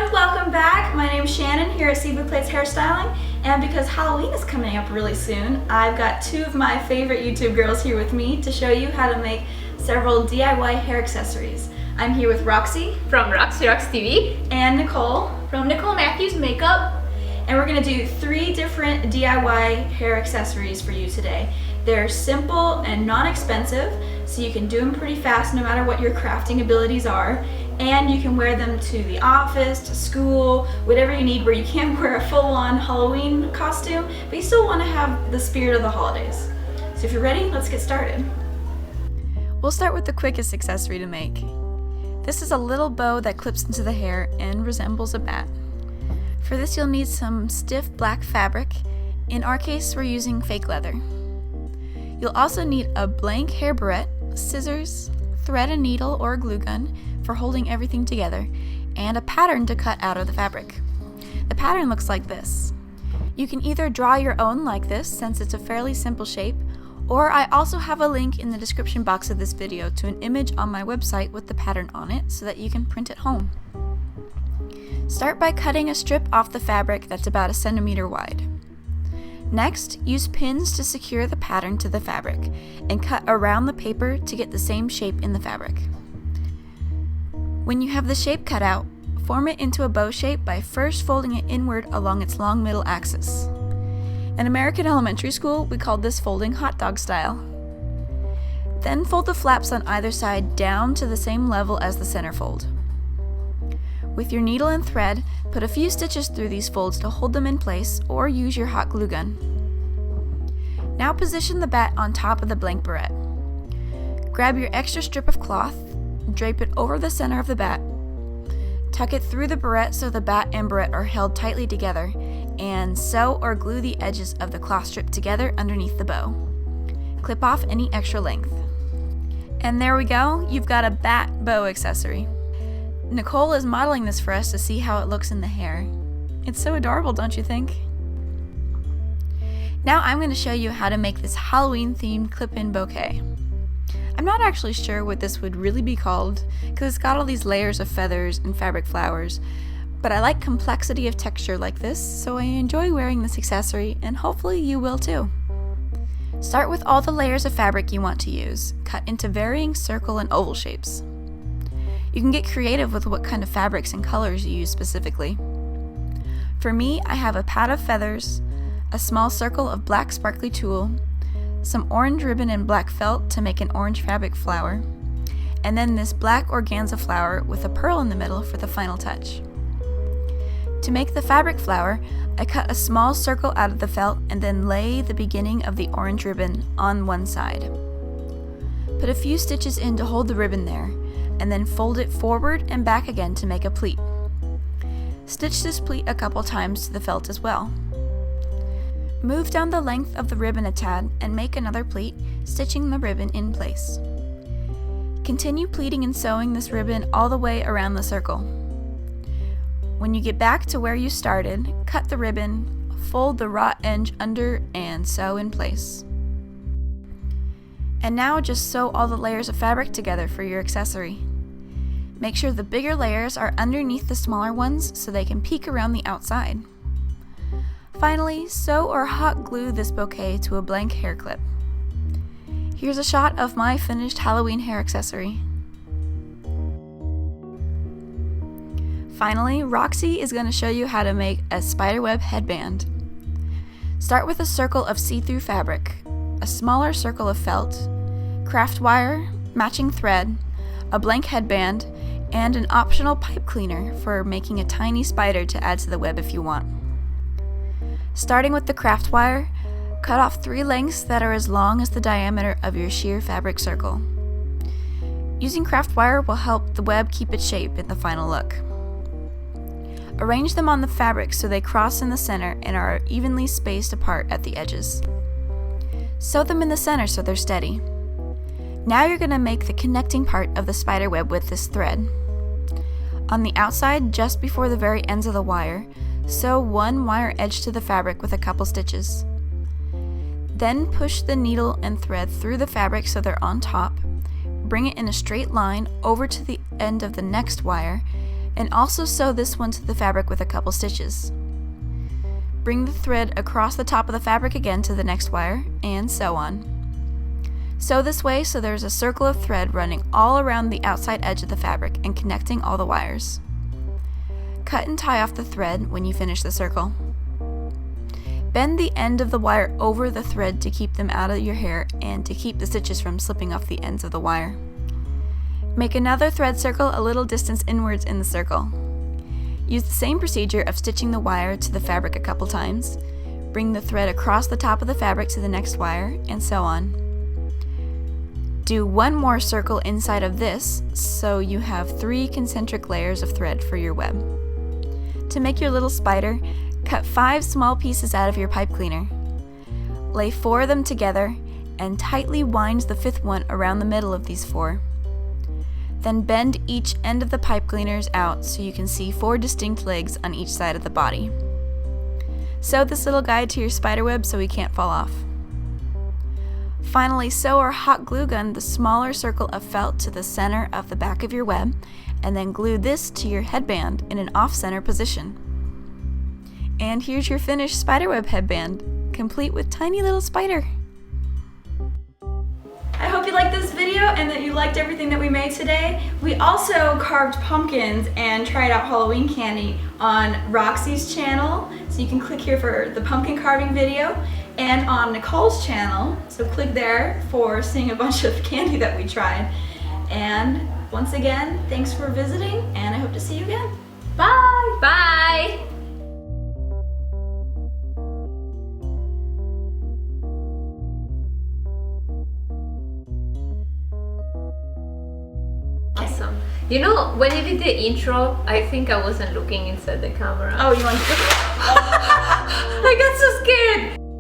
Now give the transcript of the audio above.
everyone, welcome back. My name is Shannon here at Silvousplaits Hairstyling, and because Halloween is coming up really soon, I've got two of my favorite YouTube girls here with me to show you how to make several DIY hair accessories. I'm here with Roxy from RoxyRocksTV and Nicole from Nicole Matthews Makeup, and we're going to do 3 different DIY hair accessories for you today. They're simple and non-expensive, so you can do them pretty fast no matter what your crafting abilities are, and you can wear them to the office, to school, whatever you need, where you can't wear a full-on Halloween costume, but you still want to have the spirit of the holidays. So if you're ready, let's get started. We'll start with the quickest accessory to make. This is a little bow that clips into the hair and resembles a bat. For this you'll need some stiff black fabric. In our case, we're using fake leather. You'll also need a blank hair barrette, scissors, thread and needle or a glue gun for holding everything together, and a pattern to cut out of the fabric. The pattern looks like this. You can either draw your own like this, since it's a fairly simple shape, or I also have a link in the description box of this video to an image on my website with the pattern on it so that you can print it home. Start by cutting a strip off the fabric that's about 1 centimeter wide. Next, use pins to secure the pattern to the fabric and cut around the paper to get the same shape in the fabric. When you have the shape cut out, form it into a bow shape by first folding it inward along its long middle axis. In American elementary school, we called this folding hot dog style. Then fold the flaps on either side down to the same level as the center fold. With your needle and thread, put a few stitches through these folds to hold them in place, or use your hot glue gun. Now position the bat on top of the blank barrette. Grab your extra strip of cloth, drape it over the center of the bat, tuck it through the barrette so the bat and barrette are held tightly together, and sew or glue the edges of the cloth strip together underneath the bow. Clip off any extra length. And there we go, you've got a bat bow accessory. Nicole is modeling this for us to see how it looks in the hair. It's so adorable, don't you think? Now I'm going to show you how to make this Halloween-themed clip-in bouquet. I'm not actually sure what this would really be called, because it's got all these layers of feathers and fabric flowers, but I like complexity of texture like this, so I enjoy wearing this accessory, and hopefully you will too. Start with all the layers of fabric you want to use, cut into varying circle and oval shapes. You can get creative with what kind of fabrics and colors you use specifically. For me, I have a pad of feathers, a small circle of black sparkly tulle, some orange ribbon and black felt to make an orange fabric flower, and then this black organza flower with a pearl in the middle for the final touch. To make the fabric flower, I cut a small circle out of the felt and then lay the beginning of the orange ribbon on one side. Put a few stitches in to hold the ribbon there, and then fold it forward and back again to make a pleat. Stitch this pleat a couple times to the felt as well. Move down the length of the ribbon a tad and make another pleat, stitching the ribbon in place. Continue pleating and sewing this ribbon all the way around the circle. When you get back to where you started, cut the ribbon, fold the raw edge under, and sew in place. And now just sew all the layers of fabric together for your accessory. Make sure the bigger layers are underneath the smaller ones so they can peek around the outside. Finally, sew or hot glue this bouquet to a blank hair clip. Here's a shot of my finished Halloween hair accessory. Finally, Roxy is going to show you how to make a spiderweb headband. Start with a circle of see-through fabric, a smaller circle of felt, craft wire, matching thread, a blank headband, and an optional pipe cleaner for making a tiny spider to add to the web if you want. Starting with the craft wire, cut off 3 lengths that are as long as the diameter of your sheer fabric circle. Using craft wire will help the web keep its shape in the final look. Arrange them on the fabric so they cross in the center and are evenly spaced apart at the edges. Sew them in the center so they're steady. Now you're going to make the connecting part of the spider web with this thread. On the outside, just before the very ends of the wire, sew 1 wire edge to the fabric with a couple stitches. Then push the needle and thread through the fabric so they're on top, bring it in a straight line over to the end of the next wire, And also sew this one to the fabric with a couple stitches. Bring the thread across the top of the fabric again to the next wire, and sew on. Sew this way so there's a circle of thread running all around the outside edge of the fabric and connecting all the wires. Cut and tie off the thread when you finish the circle. Bend the end of the wire over the thread to keep them out of your hair and to keep the stitches from slipping off the ends of the wire. Make another thread circle a little distance inwards in the circle. Use the same procedure of stitching the wire to the fabric a couple times. Bring the thread across the top of the fabric to the next wire, and so on. Do one more circle inside of this, so you have 3 concentric layers of thread for your web. To make your little spider, cut 5 small pieces out of your pipe cleaner. Lay 4 of them together, and tightly wind the 5th one around the middle of these 4. Then bend each end of the pipe cleaners out so you can see 4 distinct legs on each side of the body. Sew this little guide to your spider web so he can't fall off. Finally, sew or hot glue gun the smaller circle of felt to the center of the back of your web, and then glue this to your headband in an off-center position. And here's your finished spiderweb headband, complete with tiny little spider. I hope you liked this video and that you liked everything that we made today. We also carved pumpkins and tried out Halloween candy on Roxy's channel, so you can click here for the pumpkin carving video, and on Nicole's channel, so click there for seeing a bunch of candy that we tried. And once again, thanks for visiting, and I hope to see you again. Bye! Bye! Awesome. You know, when you did the intro, I think I wasn't looking inside the camera. Oh, you want to? I got so scared!